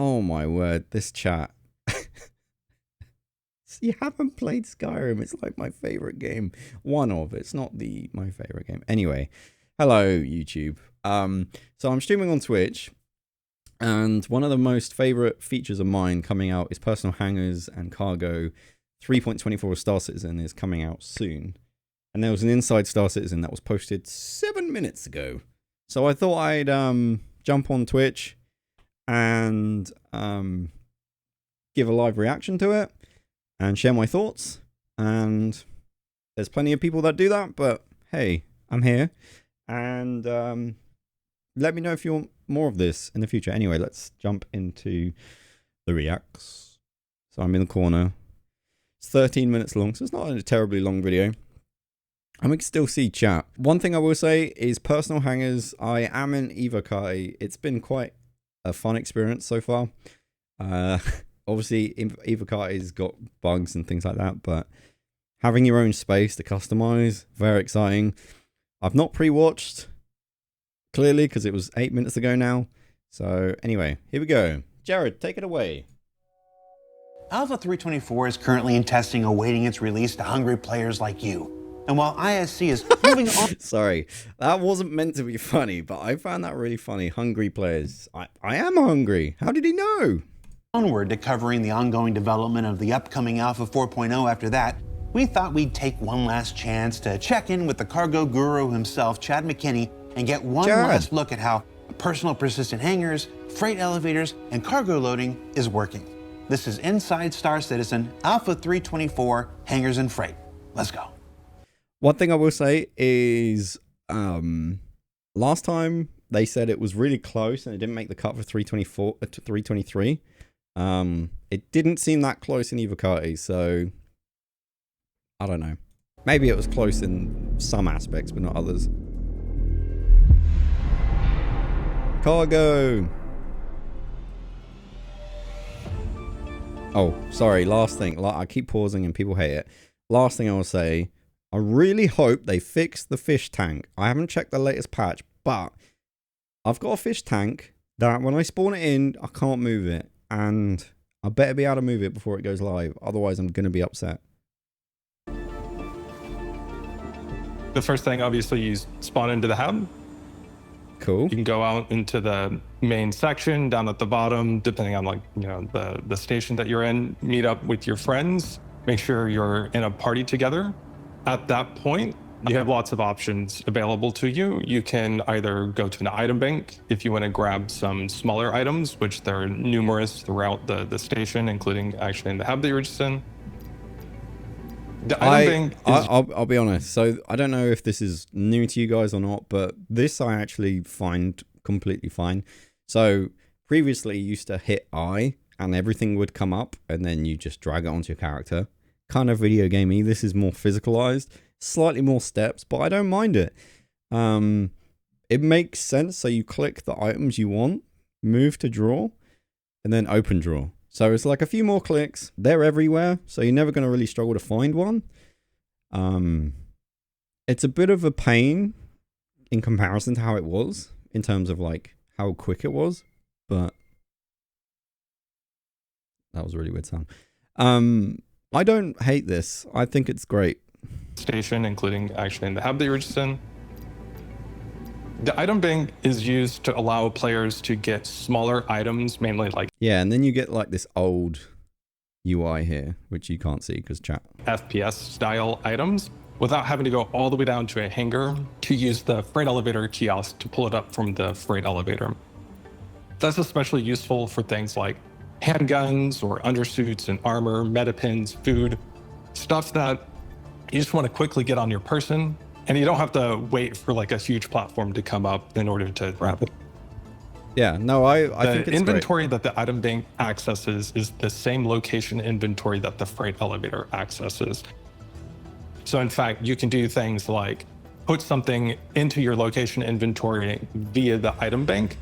Oh my word, this chat. You haven't played Skyrim. It's like my favorite game. One of. It's not my favorite game. Anyway, hello YouTube. So I'm streaming on Twitch, and one of the most favorite features of mine coming out is personal hangars and cargo. 3.24 Star Citizen is coming out soon. And there was an inside Star Citizen that was posted 7 minutes ago. So I thought I'd jump on Twitch and give a live reaction to it and share my thoughts. And there's plenty of people that do that, but hey, I'm here. And let me know if you want more of this in the future. Anyway, let's jump into the reacts. So I'm in the corner. It's 13 minutes long, so it's not a terribly long video. And we can still see chat. One thing I will say is personal hangars. I am in Evocati. It's been quite a fun experience so far. Obviously, Evocati's got bugs and things like that, but having your own space to customize, very exciting. I've not pre-watched, clearly, because it was 8 minutes ago now. So anyway, here we go. Jared, take it away. Alpha 324 is currently in testing, awaiting its release to hungry players like you. And while ISC is moving on... Sorry, that wasn't meant to be funny, but I found that really funny. Hungry players. I am hungry. How did he know? Onward to covering the ongoing development of the upcoming Alpha 4.0 after that, we thought we'd take one last chance to check in with the cargo guru himself, Chad McKinney, and get one last look at how personal persistent hangars, freight elevators, and cargo loading is working. This is Inside Star Citizen, Alpha 324, Hangars and Freight. Let's go. One thing I will say is, last time they said it was really close and it didn't make the cut for 324 to 323. It didn't seem that close in Evocati, so I don't know. Maybe it was close in some aspects, but not others. Cargo. Oh, sorry. Last thing. I keep pausing and people hate it. Last thing I will say. I really hope they fix the fish tank. I haven't checked the latest patch, but I've got a fish tank that when I spawn it in, I can't move it. And I better be able to move it before it goes live. Otherwise, I'm going to be upset. The first thing, obviously, you spawn into the hub. Cool. You can go out into the main section down at the bottom, depending on the station that you're in, meet up with your friends, make sure you're in a party together. At that point, you have lots of options available to you. You can either go to an item bank if you want to grab some smaller items, which there are numerous throughout the station, including actually in the hub that you're just in. The item bank is... I'll be honest. So I don't know if this is new to you guys or not, but this I actually find completely fine. So previously you used to hit I and everything would come up and then you just drag it onto your character. Kind of video gamey. This is more physicalized, slightly more steps, but I don't mind it. It makes sense. So you click the items you want, move to draw, and then open draw. So it's like a few more clicks. They're everywhere, so you're never going to really struggle to find one. It's a bit of a pain in comparison to how it was in terms of like how quick it was, but that was a really weird sound. I don't hate this. I think it's great. Station, including actually in the hub that you were just in. The item bank is used to allow players to get smaller items, mainly like... Yeah, and then you get like this old UI here, which you can't see because chat. FPS style items, without having to go all the way down to a hangar to use the freight elevator kiosk to pull it up from the freight elevator. That's especially useful for things like handguns or undersuits and armor, metapins, food, stuff that you just want to quickly get on your person, and you don't have to wait for like a huge platform to come up in order to grab it. Yeah, no, I think it's the inventory that the item bank accesses is the same location inventory that the freight elevator accesses. So in fact, you can do things like put something into your location inventory via the item bank.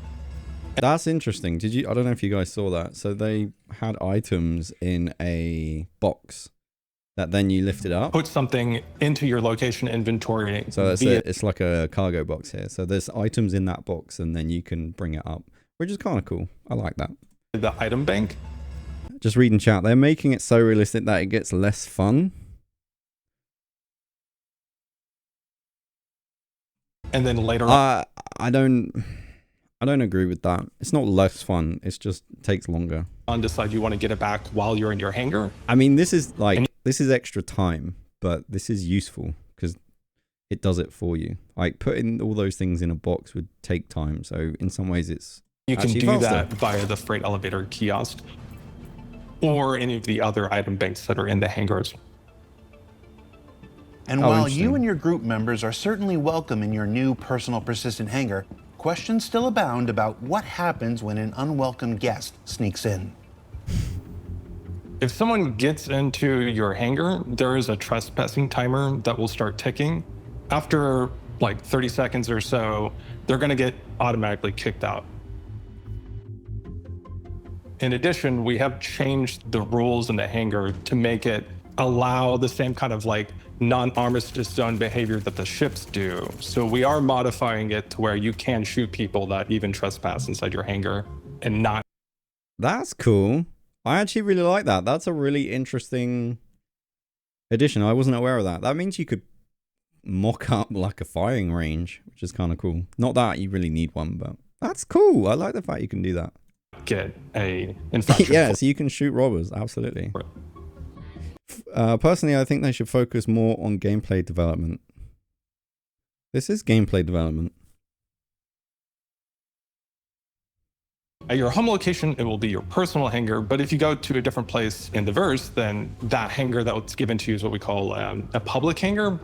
That's interesting. I don't know if you guys saw that. So they had items in a box that then you lifted up. Put something into your location inventory. So that's it. It's like a cargo box here. So there's items in that box and then you can bring it up, which is kind of cool. I like that. the item bank. Just reading chat. They're making it so realistic that it gets less fun. And then later on, I don't agree with that. It's not less fun. It's just takes longer. decide you want to get it back while you're in your hangar. I mean, this is extra time, but this is useful because it does it for you. Like putting all those things in a box would take time. So in some ways, You can do faster. that via the freight elevator kiosk or any of the other item banks that are in the hangars. And while you and your group members are certainly welcome in your new personal persistent hangar, questions still abound about what happens when an unwelcome guest sneaks in. If someone gets into your hangar, there is a trespassing timer that will start ticking. After like 30 seconds or so, they're going to get automatically kicked out. In addition, we have changed the rules in the hangar to make it allow the same kind of like non-armistice zone behavior that the ships do. So we are modifying it to where you can shoot people that even trespass inside your hangar and not. That's cool. I actually really like that. That's a really interesting addition. I wasn't aware of that. That means you could mock up like a firing range, which is kind of cool. Not that you really need one, but that's cool. I like the fact you can do that. Get a infection. Yeah, so you can shoot robbers. Absolutely. Personally, I think they should focus more on gameplay development. This is gameplay development. At your home location, it will be your personal hangar, but if you go to a different place in the verse, then that hangar that was given to you is what we call a public hangar,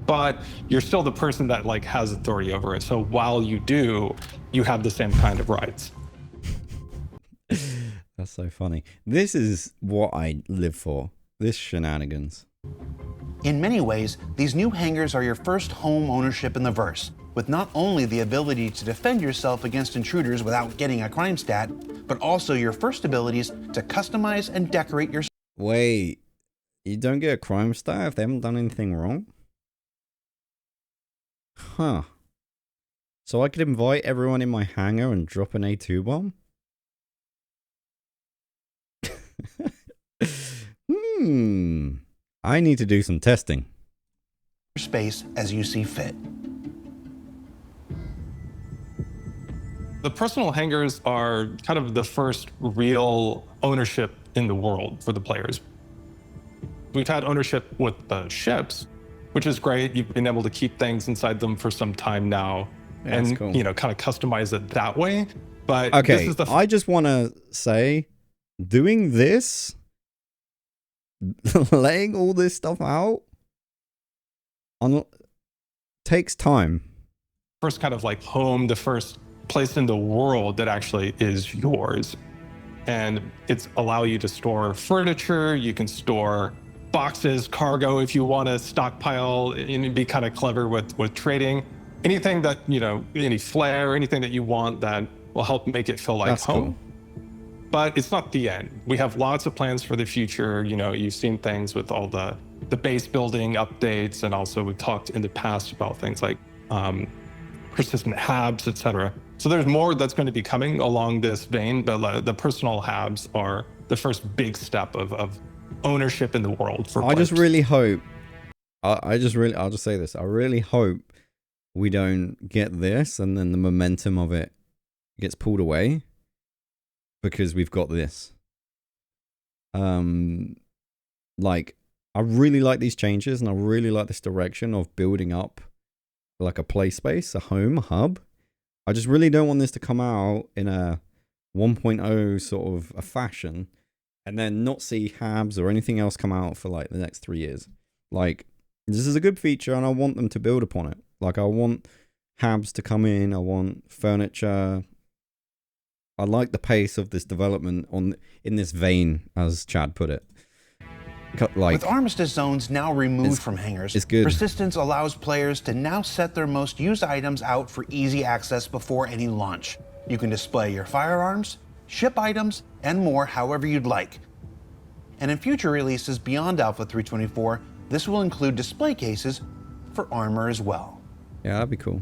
but you're still the person that like has authority over it. So while you do, you have the same kind of rights. That's so funny. This is what I live for. This shenanigans. In many ways, these new hangars are your first home ownership in the verse, with not only the ability to defend yourself against intruders without getting a crime stat, but also your first abilities to customize and decorate your... Wait, you don't get a crime stat if they haven't done anything wrong? Huh. So I could invite everyone in my hangar and drop an A2 bomb? I need to do some testing. Space as you see fit. The personal hangars are kind of the first real ownership in the world for the players. We've had ownership with the ships, which is great. You've been able to keep things inside them for some time now, and cool. You know, kind of customize it that way. But okay, this is the I just want to say, doing this, laying all this stuff out, takes time. first kind of like home, the first place in the world that actually is yours. And it's allow you to store furniture, you can store boxes, cargo if you want to stockpile, and be kind of clever with trading. Anything that, you know, any flair, anything that you want that will help make it feel like That's home. cool. But it's not the end. We have lots of plans for the future. You know, you've seen things with all the base building updates, and also we've talked in the past about things like persistent HABs, etc. So there's more that's going to be coming along this vein, but the personal HABs are the first big step of ownership in the world for players. I just really hope, I'll just say this, I really hope we don't get this and then the momentum of it gets pulled away because we've got this. Like, I really like these changes, and I really like this direction of building up like a play space, a home, a hub. I just really don't want this to come out in a 1.0 sort of a fashion and then not see HABs or anything else come out for like the next 3 years. Like, this is a good feature and I want them to build upon it. Like, I want HABs to come in, I want furniture. I like the pace of this development in this vein, as Chad put it. Like, with armistice zones now removed from hangars, it's good. Persistence allows players to now set their most used items out for easy access before any launch. You can display your firearms, ship items, and more however you'd like. And in future releases beyond Alpha 324, this will include display cases for armor as well. Yeah, that'd be cool.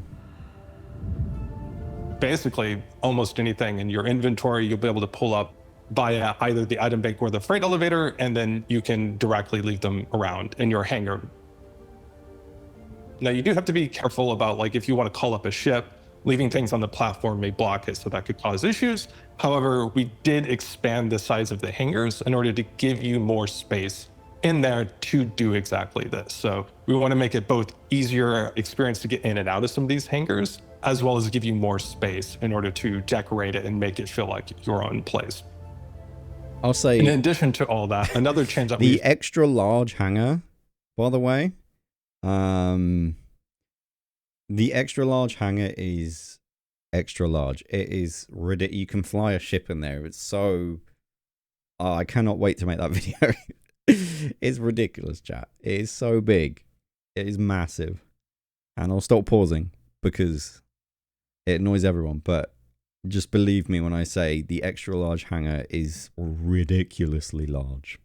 Basically, almost anything in your inventory, you'll be able to pull up via either the item bank or the freight elevator, and then you can directly leave them around in your hangar. Now, you do have to be careful about, like, if you want to call up a ship, leaving things on the platform may block it, so that could cause issues. However, we did expand the size of the hangars in order to give you more space in there to do exactly this. So we want to make it both easier experience to get in and out of some of these hangars, as well as give you more space in order to decorate it and make it feel like your own place. I'll say, in addition to all that, another change that the extra large hangar, by the way, the extra large hangar is extra large. It is ridiculous. You can fly a ship in there. It's so, I cannot wait to make that video. It's ridiculous, chat. It is so big. It is massive. And I'll stop pausing because it annoys everyone. But just believe me when I say the extra large hangar is ridiculously large.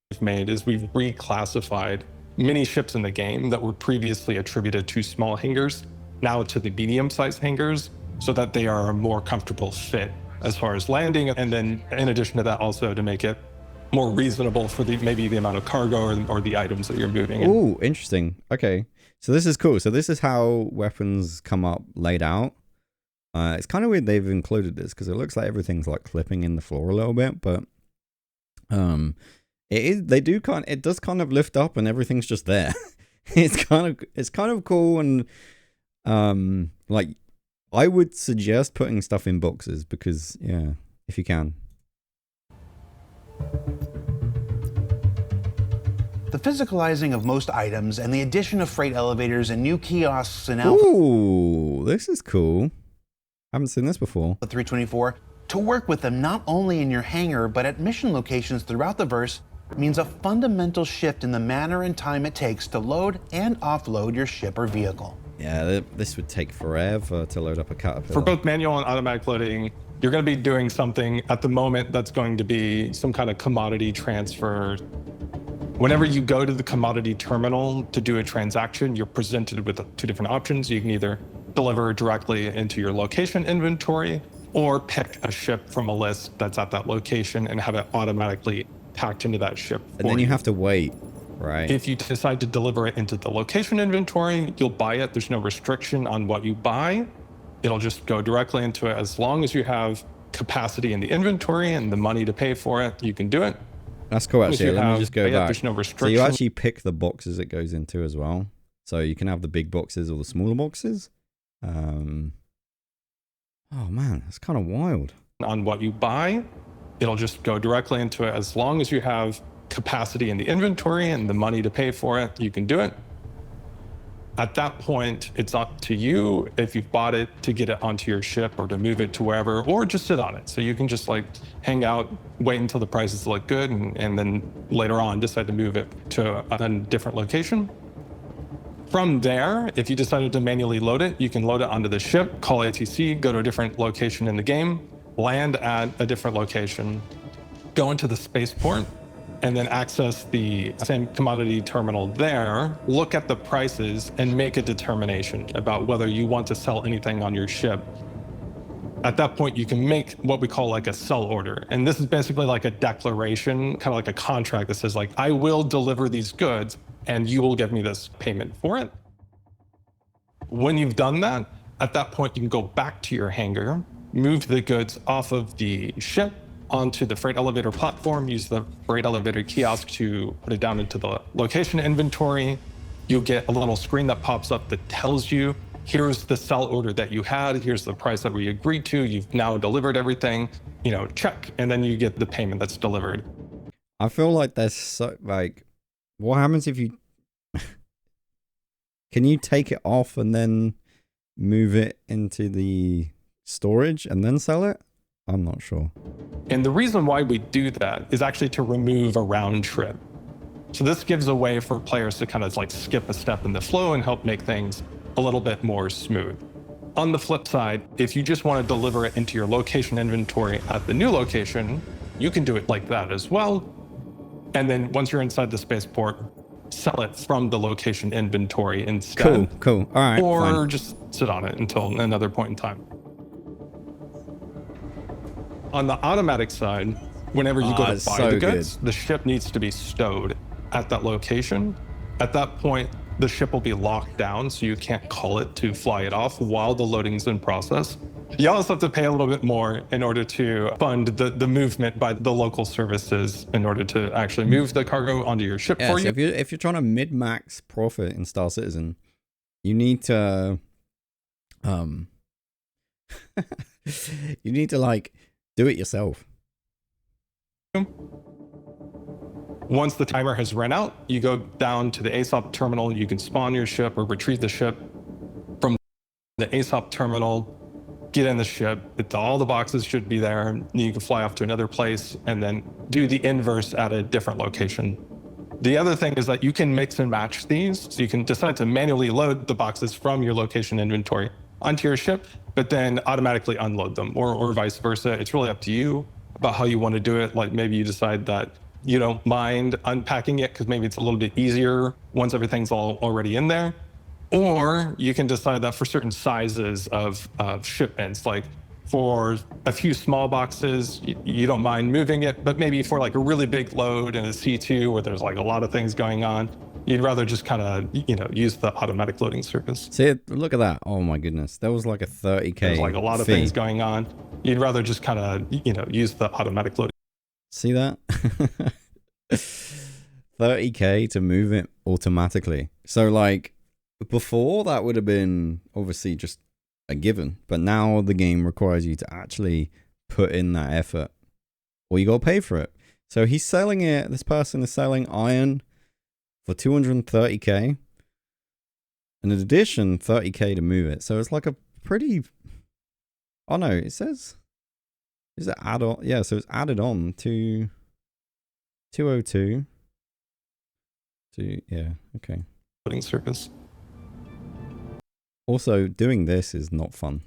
We've made is we've reclassified many ships in the game that were previously attributed to small hangars now to the medium-sized hangars, so that they are a more comfortable fit as far as landing. And then in addition to that, also to make it more reasonable for maybe the amount of cargo or the items that you're moving in. Oh, interesting. Okay. So this is cool. So this is how weapons come up laid out. It's kind of weird they've included this because it looks like everything's like clipping in the floor a little bit, but it does kind of lift up and everything's just there. It's kind of cool, and like I would suggest putting stuff in boxes because, yeah, if you can. The physicalizing of most items and the addition of freight elevators and new kiosks in Alpha Ooh, this is cool. Haven't seen this before. 324 to work with them not only in your hangar but at mission locations throughout the verse means a fundamental shift in the manner and time it takes to load and offload your ship or vehicle. Yeah, this would take forever to load up a Caterpillar. For both manual and automatic loading, you're going to be doing something at the moment that's going to be some kind of commodity transfer. Whenever you go to the commodity terminal to do a transaction, you're presented with two different options. You can either deliver directly into your location inventory or pick a ship from a list that's at that location and have it automatically packed into that ship. And then you have to wait, right? If you decide to deliver it into the location inventory, you'll buy it. There's no restriction on what you buy. It'll just go directly into it. As long as you have capacity in the inventory and the money to pay for it, you can do it. That's cool, actually. Let me just go back. There's no restriction. So you actually pick the boxes it goes into as well. So you can have the big boxes or the smaller boxes. Oh man, that's kind of wild. On what you buy, it'll just go directly into it. As long as you have capacity in the inventory and the money to pay for it, you can do it. At that point, it's up to you if you've bought it to get it onto your ship or to move it to wherever, or just sit on it. So you can just like hang out, wait until the prices look good, and then later on decide to move it to a different location. From there, if you decided to manually load it, you can load it onto the ship, call ATC, go to a different location in the game, land at a different location, go into the spaceport, and then access the same commodity terminal there, look at the prices, and make a determination about whether you want to sell anything on your ship. At that point, you can make what we call like a sell order. And this is basically like a declaration, kind of like a contract that says like, I will deliver these goods and you will give me this payment for it. When you've done that, at that point, you can go back to your hangar, move the goods off of the ship onto the freight elevator platform, use the freight elevator kiosk to put it down into the location inventory. You'll get a little screen that pops up that tells you, here's the sell order that you had, here's the price that we agreed to, you've now delivered everything, check, and then you get the payment that's delivered. I feel like there's so, like, what happens if you, can you take it off and then move it into the storage and then sell it? I'm not sure. And the reason why we do that is actually to remove a round trip. So this gives a way for players to kind of like skip a step in the flow and help make things a little bit more smooth. On the flip side, if you just want to deliver it into your location inventory at the new location, you can do it like that as well. And then once you're inside the spaceport, sell it from the location inventory instead. Cool. All right. Or fine. just sit on it until another point in time. On the automatic side, whenever you go to buy the goods, the ship needs to be stowed at that location. At that point, the ship will be locked down, so you can't call it to fly it off while the loading's in process. You also have to pay a little bit more in order to fund the movement by the local services in order to actually move the cargo onto your ship for you. If you're trying to mid-max profit in Star Citizen, you need to you need to like do it yourself. Once the timer has run out, you go down to the ASOP terminal. You can spawn your ship or retrieve the ship from the ASOP terminal, get in the ship. All the boxes should be there. You can fly off to another place and then do the inverse at a different location. The other thing is that you can mix and match these. So you can decide to manually load the boxes from your location inventory onto your ship, but then automatically unload them or vice versa. It's really up to you about how you want to do it. Like maybe you decide that you don't mind unpacking it because maybe it's a little bit easier once everything's already in there. Or you can decide that for certain sizes of shipments, like for a few small boxes, you don't mind moving it, but maybe for like a really big load in a C2 where there's like a lot of things going on, you'd rather just kind of, use the automatic loading service. See, look at that. Oh my goodness. That was like a 30K. There's like a lot of things going on. You'd rather just kind of, use the automatic loading. See that? 30K to move it automatically. So like before that would have been obviously just a given, but now the game requires you to actually put in that effort or you got to pay for it. So he's selling it. This person is selling iron for 230K. And in addition, 30K to move it. So it's like a pretty, oh no, it says, is it add on? Yeah, so it's added on to 202 to, yeah, okay. Loading service. Also, doing this is not fun.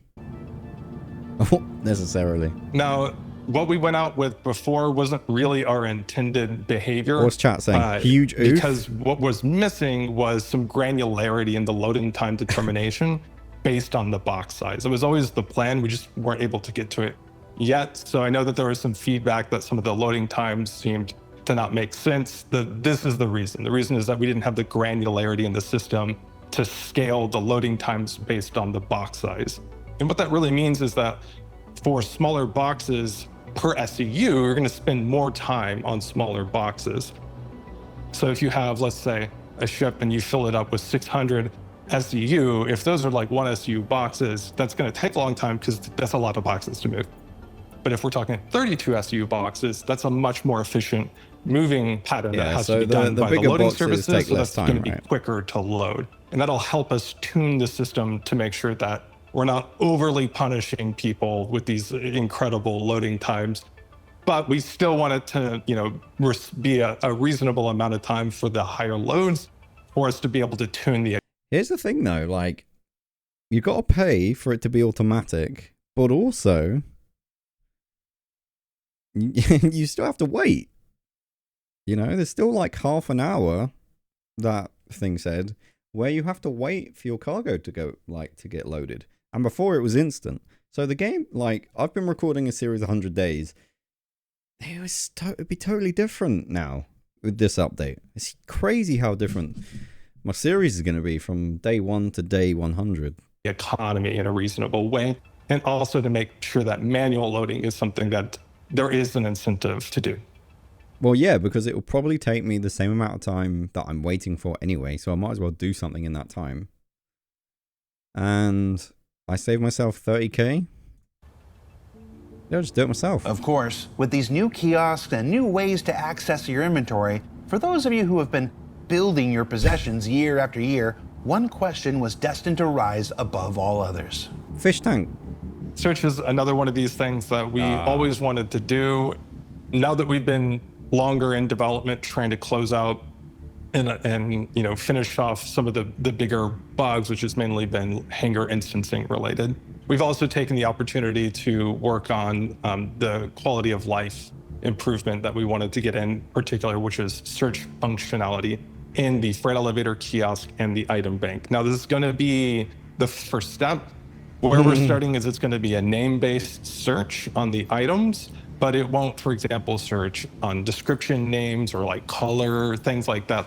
Necessarily. Now, what we went out with before wasn't really our intended behavior. What's chat saying? Huge oof? Because what was missing was some granularity in the loading time determination based on the box size. It was always the plan. We just weren't able to get to it yet. So I know that there was some feedback that some of the loading times seemed to not make sense. This is the reason. The reason is that we didn't have the granularity in the system to scale the loading times based on the box size. And what that really means is that for smaller boxes per SEU, you're going to spend more time on smaller boxes. So if you have, let's say, a ship and you fill it up with 600 SEU, if those are like 1 SEU boxes, that's going to take a long time because that's a lot of boxes to move. But if we're talking 32 SEU boxes, that's a much more efficient moving pattern that has to be done by the loading services, so that's going to be quicker to load. And that'll help us tune the system to make sure that we're not overly punishing people with these incredible loading times, but we still want it to, be a reasonable amount of time for the higher loads for us to be able to tune the. Here's the thing though, like you got to pay for it to be automatic, but also you still have to wait. There's still like half an hour, that thing said, where you have to wait for your cargo to get loaded. And before it was instant. So the game, like, I've been recording a series 100 days. It'd be totally different now with this update. It's crazy how different my series is going to be from day 1 to day 100. Economy in a reasonable way. And also to make sure that manual loading is something that there is an incentive to do. Well, yeah, because it will probably take me the same amount of time that I'm waiting for anyway. So I might as well do something in that time. And I saved myself 30K. I'll just do it myself. Of course, with these new kiosks and new ways to access your inventory, for those of you who have been building your possessions year after year, one question was destined to rise above all others. Fish tank. Search is another one of these things that we always wanted to do. Now that we've been longer in development, trying to close out and finish off some of the bigger bugs, which has mainly been hangar instancing related. We've also taken the opportunity to work on the quality of life improvement that we wanted to get in particular, which is search functionality in the freight elevator kiosk and the item bank. Now, this is going to be the first step. Where we're starting is it's going to be a name-based search on the items, but it won't, for example, search on description names or like color, things like that.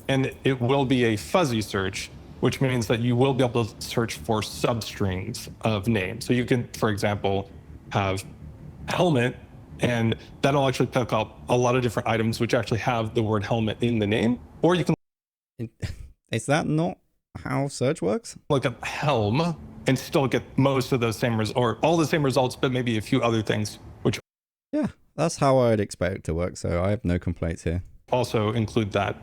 And it will be a fuzzy search, which means that you will be able to search for substrings of names. So you can, for example, have helmet, and that'll actually pick up a lot of different items which actually have the word helmet in the name. Or you can Is that not how search works? look up helm and still get most of those same or all the same results, but maybe a few other things, which Yeah, that's how I'd expect it to work. So I have no complaints here. also include that.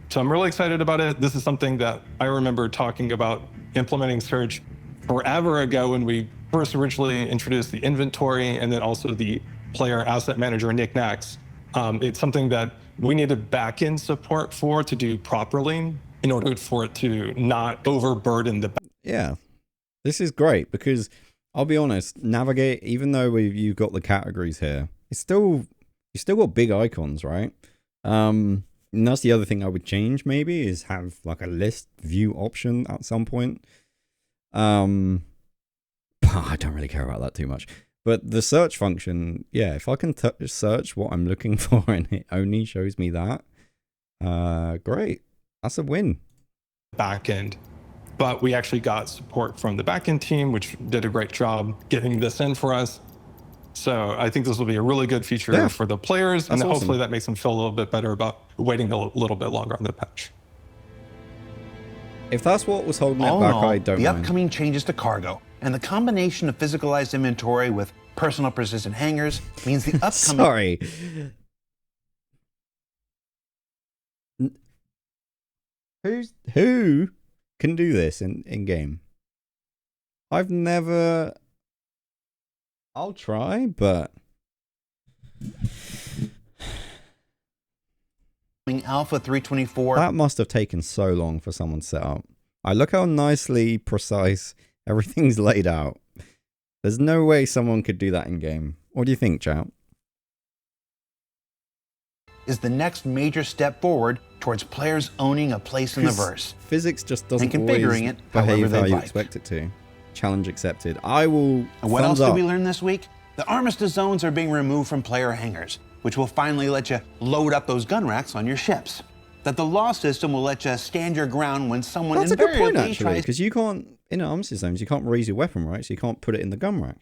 So I'm really excited about it. This is something that I remember talking about implementing search forever ago when we first originally introduced the inventory and then also the player asset manager knickknacks. It's something that we needed backend support for to do properly in order for it to not overburden the Yeah, this is great because I'll be honest, navigate, even though you've got the categories here, you still got big icons, right? And that's the other thing I would change maybe is have like a list view option at some point. I don't really care about that too much. But the search function, yeah, if I can search what I'm looking for and it only shows me that, great. That's a win. backend. But we actually got support from the backend team, which did a great job getting this in for us. So I think this will be a really good feature for the players, and hopefully that makes them feel a little bit better about waiting a little bit longer on the patch. If that's what was holding it back, I don't The mind. upcoming changes to cargo and the combination of physicalized inventory with personal persistent hangars means the upcoming... Sorry. Who can do this in game? I've never... I'll try, but... Alpha 324. That must have taken so long for someone to set up. I look how nicely precise everything's laid out. There's no way someone could do that in game. What do you think, chap? Is the next major step forward towards players owning a place in the verse. Physics just doesn't and configuring always it behave however how they you like. expect it to. Challenge accepted. I will. And what else thumbs did up. we learn this week? The armistice zones are being removed from player hangars, which will finally let you load up those gun racks on your ships. That the law system will let you stand your ground when someone That's a good point, invariably actually, tries... because you can't, in armistice zones, you can't raise your weapon, right? So you can't put it in the gun rack.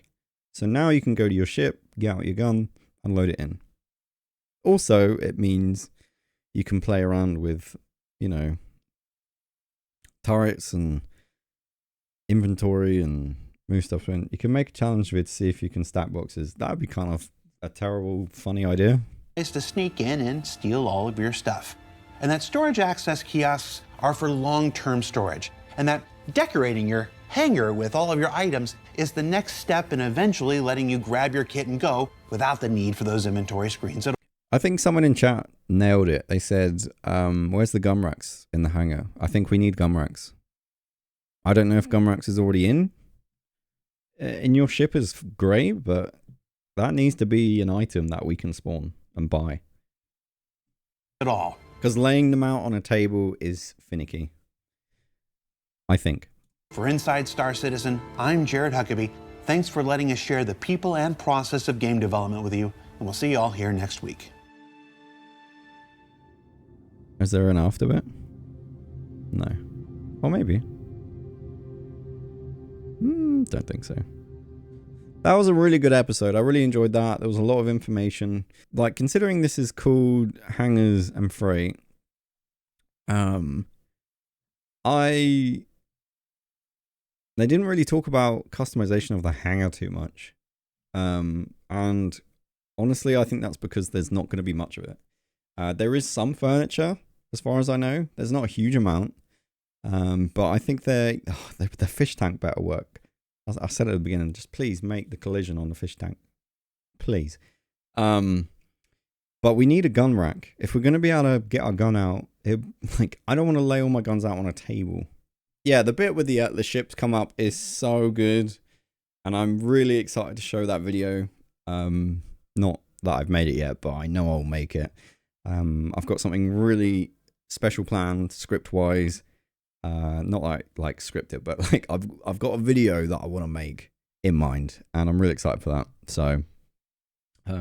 So now you can go to your ship, get out your gun, and load it in. Also, it means you can play around with, you know, turrets and inventory and move stuff in. You can make a challenge with see if you can stack boxes. That would be kind of a terrible, funny idea. ...is to sneak in and steal all of your stuff. And that storage access kiosks are for long-term storage. And that decorating your hangar with all of your items is the next step in eventually letting you grab your kit and go without the need for those inventory screens at all. I think someone in chat nailed it. They said, where's the gun racks in the hangar? I think we need gun racks. I don't know if gun racks is already in your ship is great, but that needs to be an item that we can spawn and buy. At all. Because laying them out on a table is finicky. I think. For Inside Star Citizen, I'm Jared Huckabee. Thanks for letting us share the people and process of game development with you, and we'll see you all here next week. Is there an after bit? No. Or maybe. Don't think so. That was a really good episode. I really enjoyed that. There was a lot of information. Like, considering this is called Hangars and Freight, they didn't really talk about customization of the hangar too much. And honestly, I think that's because there's not going to be much of it. There is some furniture, as far as I know. There's not a huge amount. But I think the fish tank better work. I said at the beginning, just please make the collision on the fish tank. Please. But we need a gun rack. If we're going to be able to get our gun out, I don't want to lay all my guns out on a table. Yeah, the bit with the ships come up is so good. And I'm really excited to show that video. Not that I've made it yet, but I know I'll make it. I've got something really special planned, script-wise. Not like script it, but like I've got a video that I want to make in mind, and I'm really excited for that. So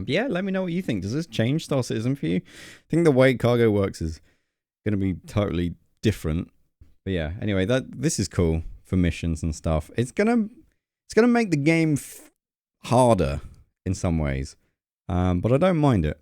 yeah, let me know what you think. Does this change Star Citizen for you? I think the way cargo works is going to be totally different. But yeah, anyway, this is cool for missions and stuff. It's gonna make the game harder in some ways, but I don't mind it.